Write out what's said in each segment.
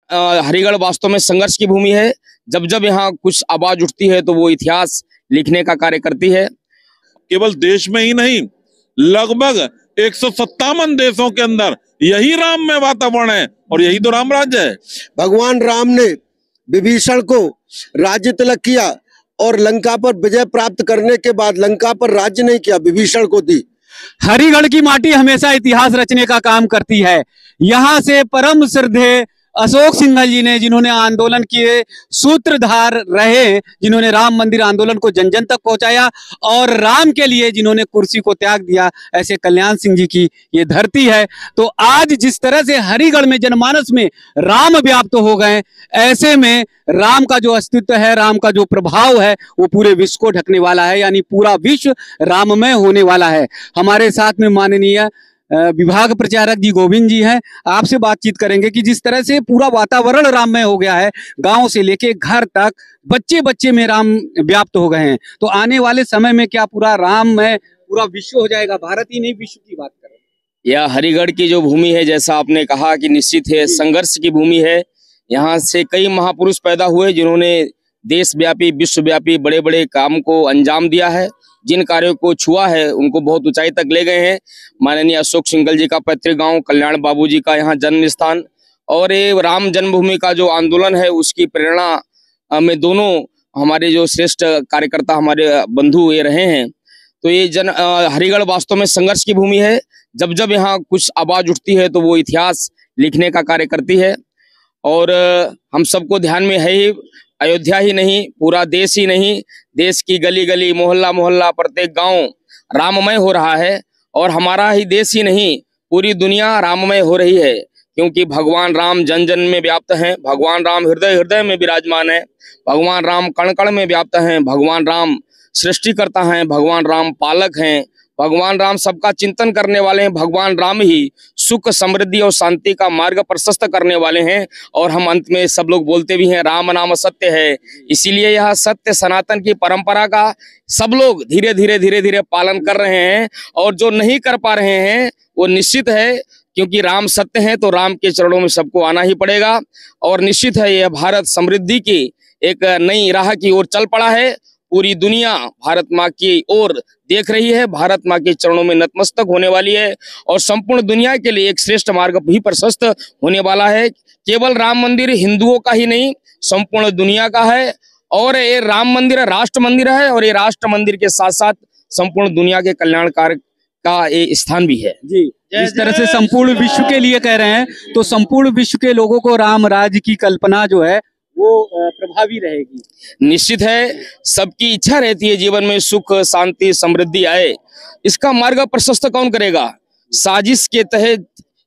हरिगढ़ वास्तव में संघर्ष की भूमि है। जब जब यहाँ कुछ आवाज उठती है तो वो इतिहास लिखने का कार्य करती है। केवल देश में ही नहीं, लगभग 157 देशों के अंदर यही राममय वातावरण है और यही तो राम राज्य है। भगवान राम ने विभीषण को राज्य तिलक किया और लंका पर विजय प्राप्त करने के बाद लंका पर राज्य नहीं किया, विभीषण को दी। हरिगढ़ की माटी हमेशा इतिहास रचने का काम करती है। यहाँ से परम श्रद्धेय अशोक सिंघल जी ने, जिन्होंने आंदोलन किए, सूत्रधार रहे, जिन्होंने राम मंदिर आंदोलन को जन जन तक पहुंचाया और राम के लिए जिन्होंने कुर्सी को त्याग दिया, ऐसे कल्याण सिंह जी की ये धरती है। तो आज जिस तरह से हरिगढ़ में जनमानस में राम व्याप्त हो गए, ऐसे में राम का जो अस्तित्व है, राम का जो प्रभाव है, वो पूरे विश्व को ढकने वाला है, यानी पूरा विश्व राममय होने वाला है। हमारे साथ में माननीय विभाग प्रचारक जी गोविंद जी हैं, आपसे बातचीत करेंगे कि जिस तरह से पूरा वातावरण राममय हो गया है, गांव से लेके घर तक बच्चे बच्चे में राम व्याप्त हो गए हैं, तो आने वाले समय में क्या पूरा राममय पूरा विश्व हो जाएगा? भारत ही नहीं, विश्व की बात करें। यह हरिगढ़ की जो भूमि है, जैसा आपने कहा कि निश्चित है संघर्ष की भूमि है। यहाँ से कई महापुरुष पैदा हुए जिन्होंने देशव्यापी विश्वव्यापी बड़े बड़े काम को अंजाम दिया है। जिन कार्यों को छुआ है उनको बहुत ऊंचाई तक ले गए हैं। माननीय अशोक सिंघल जी का पैतृक गांव, कल्याण बाबू जी का यहाँ जन्म स्थान, और ये राम जन्मभूमि का जो आंदोलन है उसकी प्रेरणा में दोनों हमारे जो श्रेष्ठ कार्यकर्ता हमारे बंधु ये रहे हैं। तो ये हरिगढ़ वास्तव में संघर्ष की भूमि है। जब जब यहाँ कुछ आवाज उठती है तो वो इतिहास लिखने का कार्य करती है। और हम सबको ध्यान में है ही, अयोध्या ही नहीं, पूरा देश ही नहीं, देश की गली गली, मोहल्ला मोहल्ला, प्रत्येक गांव राममय हो रहा है। और हमारा ही देश ही नहीं, पूरी दुनिया राममय हो रही है, क्योंकि भगवान राम जन जन में व्याप्त हैं। भगवान राम हृदय हृदय में विराजमान है। भगवान राम कण कण में व्याप्त हैं। भगवान राम सृष्टिकर्ता हैं। भगवान राम पालक हैं। भगवान राम सबका चिंतन करने वाले हैं। भगवान राम ही सुख, समृद्धि और शांति का मार्ग प्रशस्त करने वाले हैं। और हम अंत में सब लोग बोलते भी हैं, राम नाम सत्य है। इसीलिए यह सत्य सनातन की परंपरा का सब लोग धीरे धीरे पालन कर रहे हैं। और जो नहीं कर पा रहे हैं वो निश्चित है, क्योंकि राम सत्य है तो राम के चरणों में सबको आना ही पड़ेगा। और निश्चित है यह भारत समृद्धि की एक नई राह की ओर चल पड़ा है। पूरी दुनिया भारत माँ की ओर देख रही है, भारत माँ के चरणों में नतमस्तक होने वाली है और संपूर्ण दुनिया के लिए एक श्रेष्ठ मार्ग भी प्रशस्त होने वाला है। केवल राम मंदिर हिंदुओं का ही नहीं, संपूर्ण दुनिया का है। और ये राम मंदिर राष्ट्र मंदिर है, और ये राष्ट्र मंदिर के साथ साथ संपूर्ण दुनिया के कल्याण कार्य का ये स्थान भी है। जी, इस तरह से संपूर्ण विश्व के लिए कह रहे हैं, तो संपूर्ण विश्व के लोगों को राम राज्य की कल्पना जो है वो प्रभावी रहेगी। निश्चित है, सबकी इच्छा रहती है जीवन में सुख, शांति, समृद्धि आए। इसका मार्ग प्रशस्त कौन करेगा? साजिश के तहत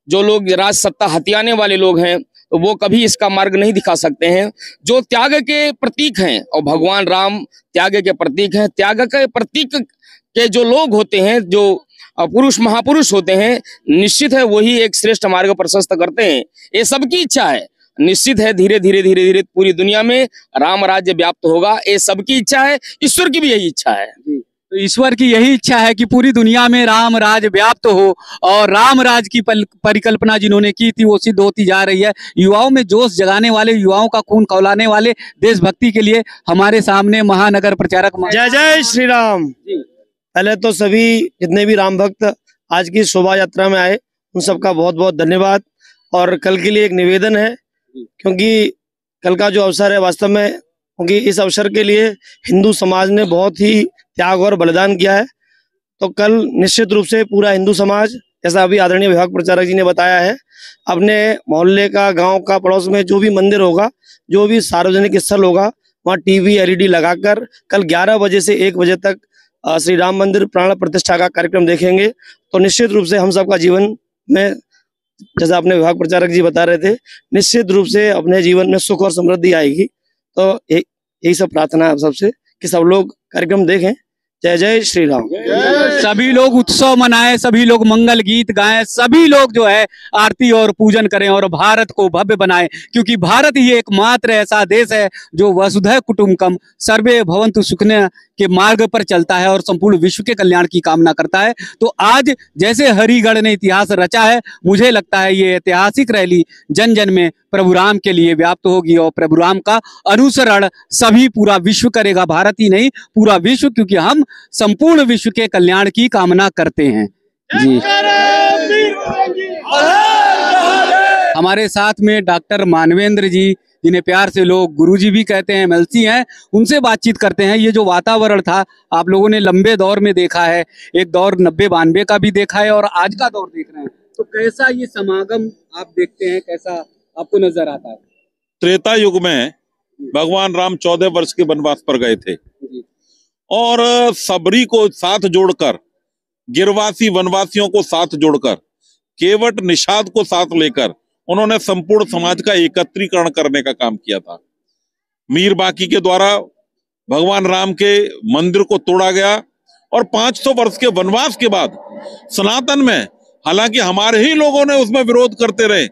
जो लोग राज सत्ता हथियाने वाले लोग हैं, तो वो कभी इसका मार्ग नहीं दिखा सकते हैं। जो त्याग के प्रतीक हैं, और भगवान राम त्याग के प्रतीक हैं, त्याग के प्रतीक के जो लोग होते हैं, जो पुरुष महापुरुष होते हैं, निश्चित है वही एक श्रेष्ठ मार्ग प्रशस्त करते हैं। ये सबकी इच्छा है। निश्चित है धीरे धीरे पूरी दुनिया में राम राज्य व्याप्त होगा। ये सबकी इच्छा है, ईश्वर की भी यही इच्छा है। तो ईश्वर की यही इच्छा है कि पूरी दुनिया में राम राज व्याप्त हो, और राम राज की परिकल्पना जिन्होंने की थी वो सिद्ध होती जा रही है। युवाओं में जोश जगाने वाले, युवाओं का खून खौलाने वाले, देशभक्ति के लिए हमारे सामने महानगर प्रचारक। जय जय श्री राम। पहले तो सभी जितने भी राम भक्त आज की शोभा यात्रा में आए, उन सबका बहुत बहुत धन्यवाद। और कल के लिए एक निवेदन है, क्योंकि कल का जो अवसर है वास्तव में, क्योंकि इस अवसर के लिए हिंदू समाज ने बहुत ही त्याग और बलिदान किया है। तो कल निश्चित रूप से पूरा हिंदू समाज, जैसा अभी आदरणीय विभाग प्रचारक जी ने बताया है, अपने मोहल्ले का, गांव का, पड़ोस में जो भी मंदिर होगा, जो भी सार्वजनिक स्थल होगा, वहाँ टीवी एलईडी लगाकर कल 11 बजे से 1 बजे तक श्री राम मंदिर प्राण प्रतिष्ठा का कार्यक्रम देखेंगे। तो निश्चित रूप से हम सबका जीवन में, जैसा अपने विभाग प्रचारक जी बता रहे थे, निश्चित रूप से अपने जीवन में सुख और समृद्धि आएगी। तो यही सब प्रार्थना है आप सबसे कि सब लोग कार्यक्रम देखें। जय जय श्री राम। सभी लोग उत्सव मनाएं, सभी लोग मंगल गीत गाएं, सभी लोग जो है आरती और पूजन करें और भारत को भव्य बनाएं, क्योंकि भारत ही एकमात्र ऐसा देश है जो वसुधैव कुटुंबकम सर्वे भवन्तु सुखिनः के मार्ग पर चलता है और संपूर्ण विश्व के कल्याण की कामना करता है। तो आज जैसे हरिगढ़ ने इतिहास रचा है, मुझे लगता है ये ऐतिहासिक रैली जन जन में प्रभु राम के लिए व्याप्त होगी और प्रभु राम का अनुसरण सभी पूरा विश्व करेगा, भारत ही नहीं पूरा विश्व, क्योंकि हम संपूर्ण विश्व के कल्याण की कामना करते हैं। जी, हमारे साथ में डॉक्टर मानवेंद्र जी, जिन्हें प्यार से लोग गुरुजी भी कहते हैं, एमएलसी हैं, उनसे बातचीत करते हैं। ये जो वातावरण था आप लोगों ने लंबे दौर में देखा है, एक दौर 90-92 का भी देखा है और आज का दौर देख रहे हैं, तो कैसा ये समागम आप देखते हैं, कैसा आपको नजर आता है? त्रेता युग में भगवान राम 14 वर्ष के वनवास पर गए थे और सबरी को साथ जोड़कर, गिरवासी वनवासियों को साथ जोड़कर, केवट निषाद को साथ लेकर उन्होंने संपूर्ण समाज का एकत्रीकरण करने का काम किया था। मीर बाकी के द्वारा भगवान राम के मंदिर को तोड़ा गया और 500 वर्ष के वनवास के बाद सनातन में, हालांकि हमारे ही लोगों ने उसमें विरोध करते रहे,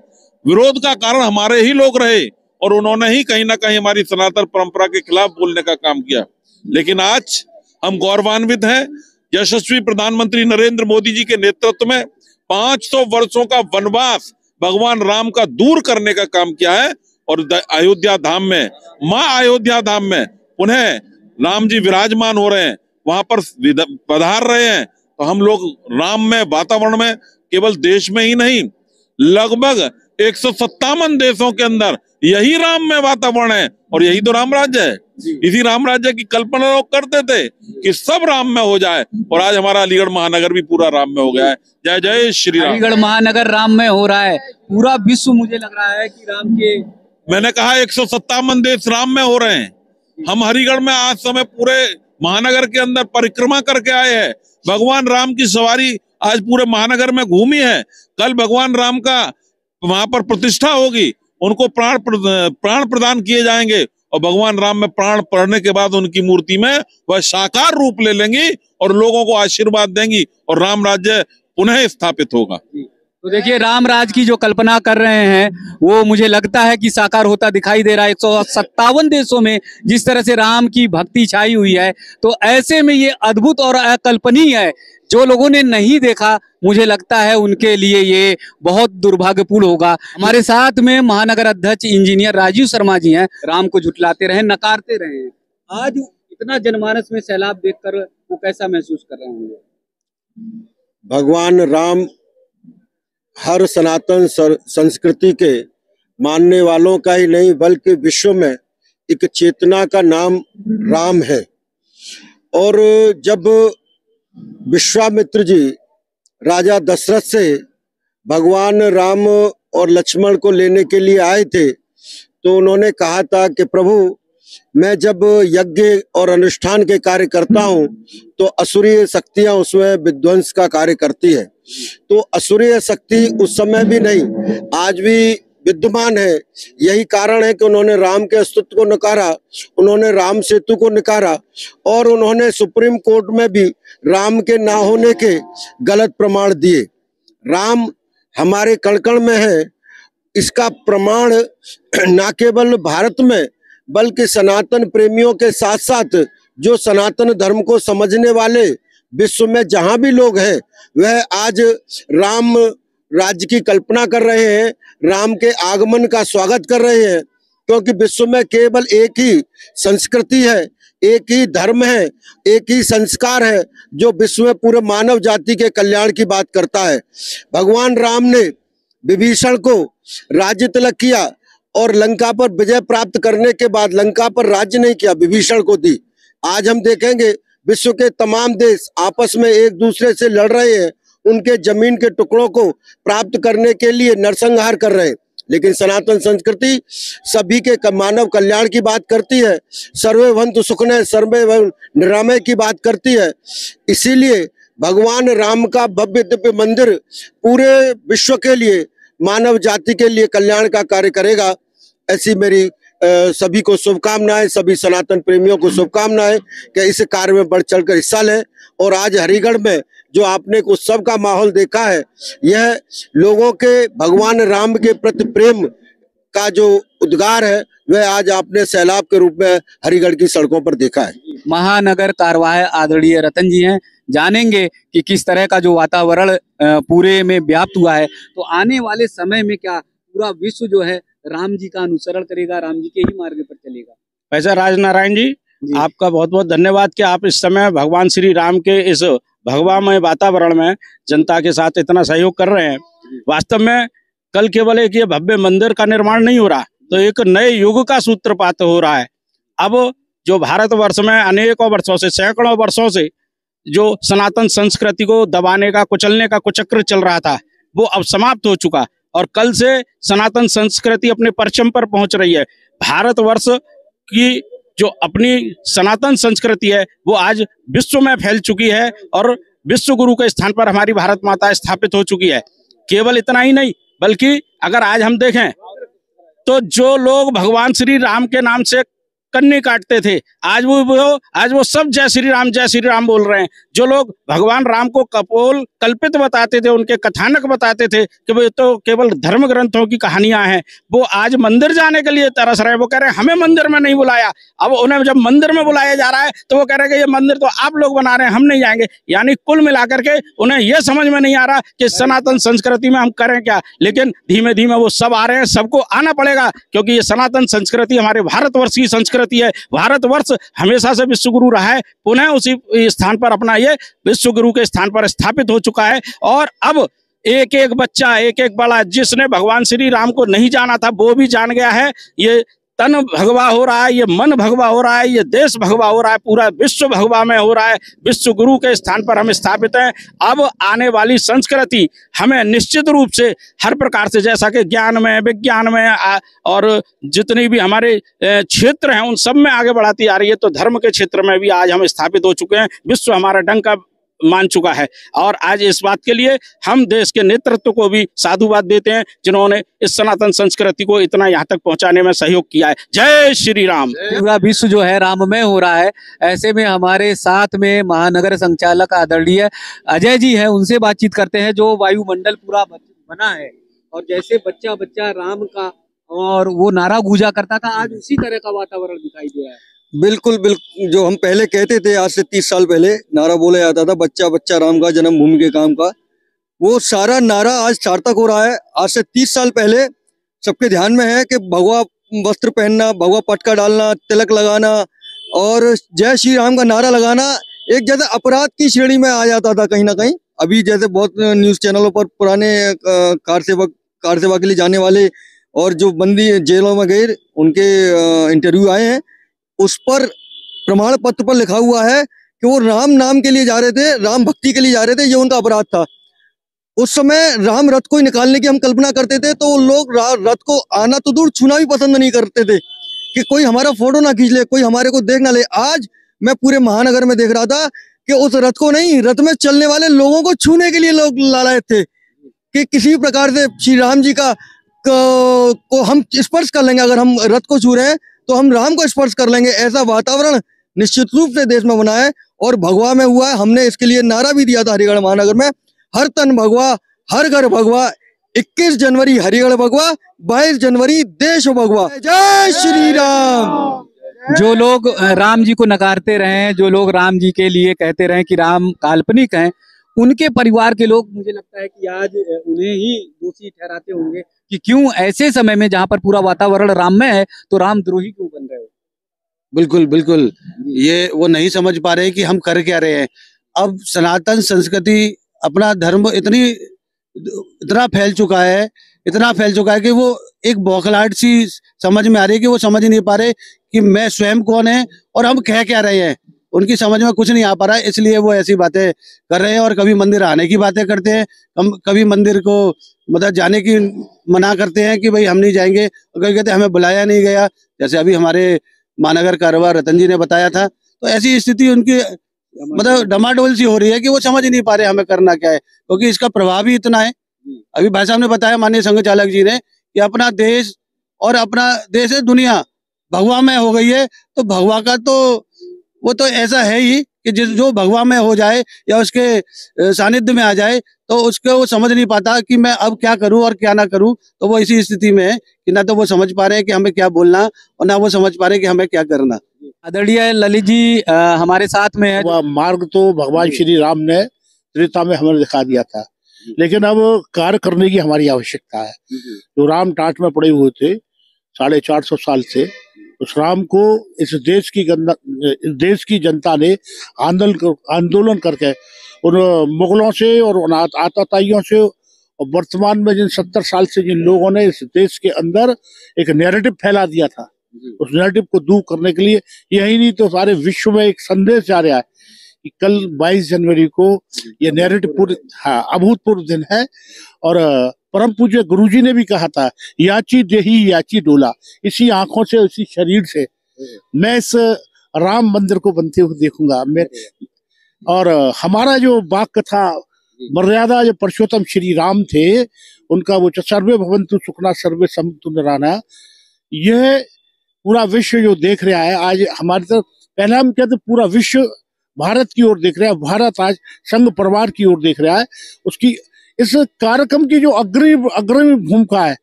विरोध का कारण हमारे ही लोग रहे और उन्होंने ही कहीं ना कहीं हमारी सनातन परंपरा के खिलाफ बोलने का काम किया। लेकिन आज हम गौरवान्वित हैं, यशस्वी प्रधानमंत्री नरेंद्र मोदी जी के नेतृत्व में 500 वर्षों का वनवास भगवान राम का दूर करने का काम किया है और अयोध्या धाम में, माँ अयोध्या धाम में पुनः राम जी विराजमान हो रहे हैं, वहां पर पधार रहे हैं। तो हम लोग राम में वातावरण में, केवल देश में ही नहीं, लगभग 157 देशों के अंदर यही राम में वातावरण है और यही तो राम राज्य है। इसी राम राज्य की कल्पना लोग करते थे कि सब राम में हो जाए और आज हमारा अलीगढ़ महानगर भी पूरा राम में हो गया है। जय जय श्री राम। अलीगढ़ महानगर राम में हो रहा है, पूरा विश्व मुझे लग रहा है कि राम के, मैंने कहा 157 देश राम में हो रहे हैं। हम हरिगढ़ में आज समय पूरे महानगर के अंदर परिक्रमा करके आए हैं। भगवान राम की सवारी आज पूरे महानगर में घूमी है। कल भगवान राम का वहां पर प्रतिष्ठा होगी, उनको प्राण प्रदान किए जाएंगे और भगवान राम में प्राण पड़ने के बाद उनकी मूर्ति में वह साकार रूप ले लेंगी और लोगों को आशीर्वाद देंगी और राम राज्य पुनः स्थापित होगा। तो देखिए, राम राज की जो कल्पना कर रहे हैं वो मुझे लगता है कि साकार होता दिखाई दे रहा है। 157 देशों में जिस तरह से राम की भक्ति छाई हुई है, तो ऐसे में ये अद्भुत और अकल्पनीय है। जो लोगों ने नहीं देखा, मुझे लगता है उनके लिए ये बहुत दुर्भाग्यपूर्ण होगा। हमारे साथ में महानगर अध्यक्ष इंजीनियर राजीव शर्मा जी हैं। राम को झुठलाते रहे, नकारते रहे, आज इतना जनमानस में सैलाब देखकर वो कैसा महसूस कर रहे होंगे? भगवान राम हर सनातन संस्कृति के मानने वालों का ही नहीं, बल्कि विश्व में एक चेतना का नाम राम है। और जब विश्वामित्र जी राजा दशरथ से भगवान राम और लक्ष्मण को लेने के लिए आए थे, तो उन्होंने कहा था कि प्रभु, मैं जब यज्ञ और अनुष्ठान के कार्य करता हूँ तो असुरीय शक्तियां उसमें विध्वंस का कार्य करती है। तो असुरीय शक्ति उस समय भी नहीं, आज भी विद्यमान है। यही कारण है कि उन्होंने राम के अस्तित्व को नकारा, उन्होंने राम सेतु को नकारा और उन्होंने सुप्रीम कोर्ट में भी राम के ना होने के गलत प्रमाण दिए। राम हमारे कण कण में है, इसका प्रमाण न केवल भारत में बल्कि सनातन प्रेमियों के साथ साथ जो सनातन धर्म को समझने वाले विश्व में जहां भी लोग हैं, वह आज राम राज्य की कल्पना कर रहे हैं, राम के आगमन का स्वागत कर रहे हैं। क्योंकि विश्व में केवल एक ही संस्कृति है, एक ही धर्म है, एक ही संस्कार है जो विश्व में पूरे मानव जाति के कल्याण की बात करता है। भगवान राम ने विभीषण को राज्य तिलक किया और लंका पर विजय प्राप्त करने के बाद लंका पर राज्य नहीं किया, विभीषण को दी। आज हम देखेंगे विश्व के तमाम देश आपस में एक दूसरे से लड़ रहे हैं, उनके जमीन के टुकड़ों को प्राप्त करने के लिए नरसंहार कर रहे हैं। लेकिन सनातन संस्कृति सभी के मानव कल्याण की बात करती है, सर्वे भवन्तु सुखिनः सर्वे भवन्तु निरामय की बात करती है। इसीलिए भगवान राम का भव्य दिव्य मंदिर पूरे विश्व के लिए, मानव जाति के लिए कल्याण का कार्य करेगा। ऐसी मेरी सभी को शुभकामनाएं, सभी सनातन प्रेमियों को शुभकामनाएं कि इस कार्य में बढ़ चढ़कर हिस्सा लें। और आज हरिगढ़ में जो आपने एक उत्सव का माहौल देखा है, यह लोगों के भगवान राम के प्रति प्रेम का जो उद्गार है, वह आज आपने सैलाब के रूप में हरिगढ़ की सड़कों पर देखा है। महानगर कार्यवाह आदरणीय रतन जी हैं, जानेंगे कि किस तरह का जो वातावरण पूरे में व्याप्त हुआ है। तो आने वाले समय में क्या पूरा विश्व जो है राम जी का अनुसरण करेगा, राम जी के ही मार्ग पर चलेगा। वैसे राजनारायण जी, आपका बहुत बहुत धन्यवाद कि आप इस समय भगवान श्री राम के इस भगवामय वातावरण में जनता के साथ इतना सहयोग कर रहे हैं। वास्तव में कल केवल एक ये भव्य मंदिर का निर्माण नहीं हो रहा, तो एक नए युग का सूत्रपात हो रहा है। अब जो भारतवर्ष में अनेकों वर्षों से, सैकड़ों वर्षों से जो सनातन संस्कृति को दबाने का, कुचलने का कुचक्र चल रहा था, वो अब समाप्त हो चुका और कल से सनातन संस्कृति अपने परचम पर पहुंच रही है। भारतवर्ष की जो अपनी सनातन संस्कृति है वो आज विश्व में फैल चुकी है और विश्व गुरु के स्थान पर हमारी भारत माता स्थापित हो चुकी है। केवल इतना ही नहीं, बल्कि अगर आज हम देखें तो जो लोग भगवान श्री राम के नाम से कन्नी काटते थे, आज वो सब जय श्री राम बोल रहे हैं। जो लोग भगवान राम को कपोल कल्पित बताते थे, उनके कथानक बताते थे कि वो तो केवल धर्म ग्रंथों की कहानियां हैं, वो आज मंदिर जाने के लिए तरस रहे हैं। वो कह रहे हैं हमें मंदिर में नहीं बुलाया। अब उन्हें जब मंदिर में बुलाया जा रहा है तो वो कह रहे हैं कि ये मंदिर तो आप लोग बना रहे हैं, हम नहीं जाएंगे। यानी कुल मिलाकर के उन्हें यह समझ में नहीं आ रहा कि सनातन संस्कृति में हम करें क्या। लेकिन धीमे धीमे वो सब आ रहे हैं, सबको आना पड़ेगा, क्योंकि ये सनातन संस्कृति हमारे भारतवर्ष की संस्कृति है। भारतवर्ष हमेशा से विश्व गुरु रहा है, पुनः उसी स्थान पर अपना ये विश्व गुरु के स्थान पर स्थापित हो चुका है। और अब एक एक बच्चा, एक एक बड़ा, जिसने भगवान श्री राम को नहीं जाना था वो भी जान गया है। ये तन भगवा हो रहा है, ये मन भगवा हो रहा है, ये देश भगवा हो रहा है, पूरा विश्व भगवा में हो रहा है। विश्व गुरु के स्थान पर हम स्थापित हैं। अब आने वाली संस्कृति हमें निश्चित रूप से हर प्रकार से, जैसा कि ज्ञान में, विज्ञान में और जितनी भी हमारे क्षेत्र हैं उन सब में आगे बढ़ाती आ रही है। तो धर्म के क्षेत्र में भी आज हम स्थापित हो चुके हैं। विश्व हमारा डंका मान चुका है और आज इस बात के लिए हम देश के नेतृत्व को भी साधुवाद देते हैं, जिन्होंने इस सनातन संस्कृति को इतना यहाँ तक पहुंचाने में सहयोग किया है। जय श्री राम। पूरा विश्व जो है राममय हो रहा है। ऐसे में हमारे साथ में महानगर संचालक आदरणीय अजय जी है, उनसे बातचीत करते हैं। जो वायुमंडल पूरा बना है और जैसे बच्चा बच्चा राम का और वो नारा गूंजा करता था, आज उसी तरह का वातावरण दिखाई दे रहा है। बिल्कुल बिल्कुल, जो हम पहले कहते थे, आज से 30 साल पहले नारा बोला जाता था, बच्चा बच्चा राम का, जन्मभूमि के काम का, वो सारा नारा आज सार्थक हो रहा है। आज से 30 साल पहले सबके ध्यान में है कि भगवा वस्त्र पहनना, भगवा पटका डालना, तिलक लगाना और जय श्री राम का नारा लगाना एक जैसे अपराध की श्रेणी में आ जाता था कहीं ना कहीं। अभी जैसे बहुत न्यूज चैनलों पर पुराने कार सेवा के लिए जाने वाले और जो बंदी जेलों में गए उनके इंटरव्यू आए हैं, उस पर प्रमाण पत्र पर लिखा हुआ है कि वो राम नाम के लिए जा रहे थे, राम भक्ति के लिए जा रहे थे, ये उनका अपराध था। उस समय राम रथ को निकालने की हम कल्पना करते थे तो लोग रथ को आना तो दूर, छूना भी पसंद नहीं करते थे कि कोई हमारा फोटो ना खींच ले, कोई हमारे को देख ना ले। आज मैं पूरे महानगर में देख रहा था कि उस रथ को नहीं, रथ में चलने वाले लोगों को छूने के लिए लोग लालायत थे कि किसी भी प्रकार से श्री राम जी को हम स्पर्श कर लेंगे। अगर हम रथ को छू रहे हैं तो हम राम को स्पर्श कर लेंगे। ऐसा वातावरण निश्चित रूप से देश में बना है और भगवा में हुआ है। हमने इसके लिए नारा भी दिया था हरिगढ़ महानगर में, हर तन भगवा, हर घर भगवा। 21 जनवरी हरिगढ़ भगवा, 22 जनवरी देश भगवा। जय श्री राम। जो लोग राम जी को नकारते रहे, जो लोग राम जी के लिए कहते रहे कि राम काल्पनिक हैं, उनके परिवार के लोग मुझे लगता है कि आज उन्हें ही दोषी ठहराते होंगे कि क्यों ऐसे समय में जहां पर पूरा वातावरण राममय है तो रामद्रोही क्यों बन रहे हो। बिल्कुल बिल्कुल, ये वो नहीं समझ पा रहे कि हम कर क्या रहे हैं। अब सनातन संस्कृति, अपना धर्म इतना फैल चुका है कि वो एक बौखलाहट सी समझ में आ रही है कि वो समझ नहीं पा रहे कि मैं स्वयं कौन है और हम कह क्या रहे हैं। उनकी समझ में कुछ नहीं आ पा रहा है, इसलिए वो ऐसी बातें कर रहे हैं और कभी मंदिर आने की बातें करते हैं, कभी मंदिर को मतलब जाने की मना करते हैं कि भाई हम नहीं जाएंगे, और कभी कहते हैं हमें बुलाया नहीं गया। जैसे अभी हमारे महानगर कारवा रतन जी ने बताया था, तो ऐसी स्थिति उनकी मतलब डमाडोल सी हो रही है कि वो समझ नहीं पा रहे हमें करना क्या है, क्योंकि इसका प्रभाव ही इतना है। अभी भाई साहब ने बताया, माननीय संघ चालक जी ने, कि अपना देश और अपना देश है दुनिया भगवा में हो गई है। तो भगवा का तो वो तो ऐसा है ही कि जो भगवा में हो जाए या उसके सानिध्य में आ जाए तो उसको वो समझ नहीं पाता कि मैं अब क्या करूं और क्या ना करूं। तो वो इसी स्थिति में है कि ना तो वो समझ पा रहे हैं कि हमें क्या बोलना और ना वो समझ पा रहे हैं कि हमें क्या करना। आदरणीय ललित जी हमारे साथ में है। वह मार्ग तो भगवान श्री राम ने त्रेता में हमें दिखा दिया था, लेकिन अब कार्य करने की हमारी आवश्यकता है। जो राम टाट में पड़े हुए थे 450 साल से। उस राम को इस देश की जनता ने आंदोलन करके उन मुगलों से और उन आतताइयों से और वर्तमान में जिन 70 साल से जिन लोगों ने इस देश के अंदर एक नैरेटिव फैला दिया था, उस नैरेटिव को दूर करने के लिए, यही नहीं तो सारे विश्व में एक संदेश जा रहा है कि कल 22 जनवरी को ये नैरेटिव अभूतपूर्व दिन है। और परम पूज्य गुरुजी ने भी कहा था, याची देही याची डोला, इसी आंखों से इसी शरीर से मैं इस राम मंदिर को बनते हुए देखूंगा। और हमारा जो वाक कथा मर्यादा जो पुरुषोत्तम श्री राम थे, उनका वो सर्वे भवन्तु सुखना सर्वे सन्तु निरामया, यह पूरा विश्व जो देख रहा है आज हमारी तरफ। पहले हम कहते पूरा विश्व भारत की ओर देख रहा है, भारत आज संघ परिवार की ओर देख रहा है। उसकी इस कार्यक्रम की जो अग्रणी भूमिका है,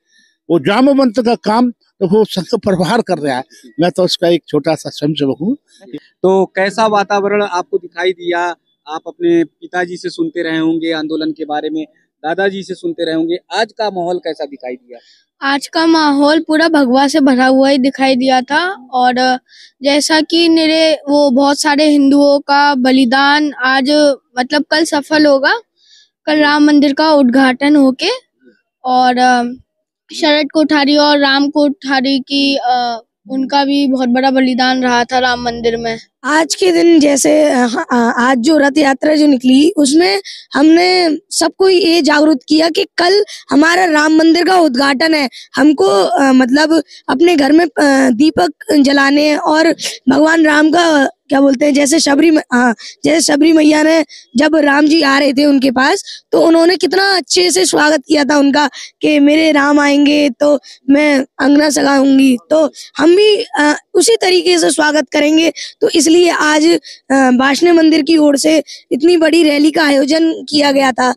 वो जामवंत का काम तो वो संघ परिवार कर रहा है। मैं तो उसका एक छोटा सा स्वयंसेवक हूँ। तो कैसा वातावरण आपको दिखाई दिया? आप अपने पिताजी से सुनते रहे होंगे आंदोलन के बारे में, दादाजी से सुनते रहे होंगे, आज का माहौल कैसा दिखाई दिया? आज का माहौल पूरा भगवा से भरा हुआ ही दिखाई दिया था। और जैसा कि वो बहुत सारे हिंदुओं का बलिदान आज मतलब कल सफल होगा, कल राम मंदिर का उद्घाटन होके, और शरद कोठारी और राम कोठारी की उनका भी बहुत बड़ा बलिदान रहा था राम मंदिर में। आज के दिन जैसे आज जो रथ यात्रा जो निकली, उसमें हमने सबको ये जागरूक किया कि कल हमारा राम मंदिर का उद्घाटन है। हमको मतलब अपने घर में दीपक जलाने और भगवान राम का क्या बोलते हैं, जैसे शबरी मैया ने जब राम जी आ रहे थे उनके पास, तो उन्होंने कितना अच्छे से स्वागत किया था उनका कि मेरे राम आएंगे तो मैं अंगना सजाऊंगी। तो हम भी उसी तरीके से स्वागत करेंगे। तो इसलिए आज वाष्णेय मंदिर की ओर से इतनी बड़ी रैली का आयोजन किया गया था।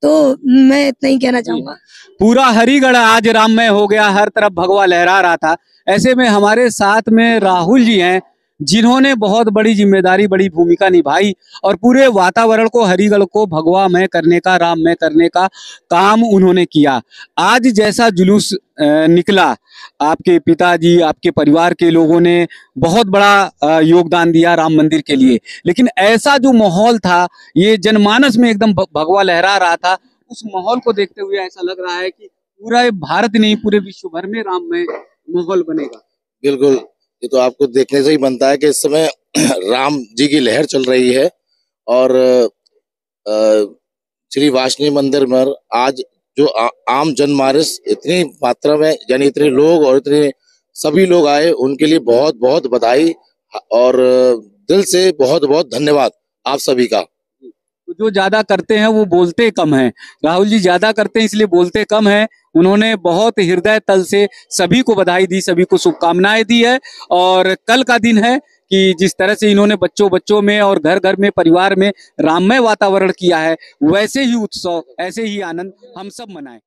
तो मैं इतना ही कहना चाहूंगा। पूरा हरिगढ़ आज राममय हो गया, हर तरफ भगवा लहरा रहा था। ऐसे में हमारे साथ में राहुल जी हैं, जिन्होंने बहुत बड़ी जिम्मेदारी, बड़ी भूमिका निभाई और पूरे वातावरण को, हरिगढ़ को भगवामय करने का, राममय करने का काम उन्होंने किया। आज जैसा जुलूस निकला, आपके पिताजी, आपके परिवार के लोगों ने बहुत बड़ा योगदान दिया राम मंदिर के लिए। लेकिन ऐसा जो माहौल था, ये जनमानस में एकदम भगवा लहरा रहा था, उस माहौल को देखते हुए ऐसा लग रहा है कि पूरा भारत नहीं, पूरे विश्व भर में राममय माहौल बनेगा। बिल्कुल, ये तो आपको देखने से ही बनता है कि इस समय राम जी की लहर चल रही है। और श्री वाष्णेय मंदिर में आज जो आम जनमानस इतनी मात्रा में, यानी इतने लोग और इतने सभी लोग आए, उनके लिए बहुत बहुत बधाई और दिल से बहुत बहुत धन्यवाद आप सभी का। जो ज्यादा करते हैं वो बोलते कम हैं। राहुल जी ज्यादा करते हैं इसलिए बोलते कम हैं। उन्होंने बहुत हृदय तल से सभी को बधाई दी, सभी को शुभकामनाएं दी है। और कल का दिन है कि जिस तरह से इन्होंने बच्चों में और घर घर में, परिवार में राममय वातावरण किया है, वैसे ही उत्सव, ऐसे ही आनंद हम सब मनाएं।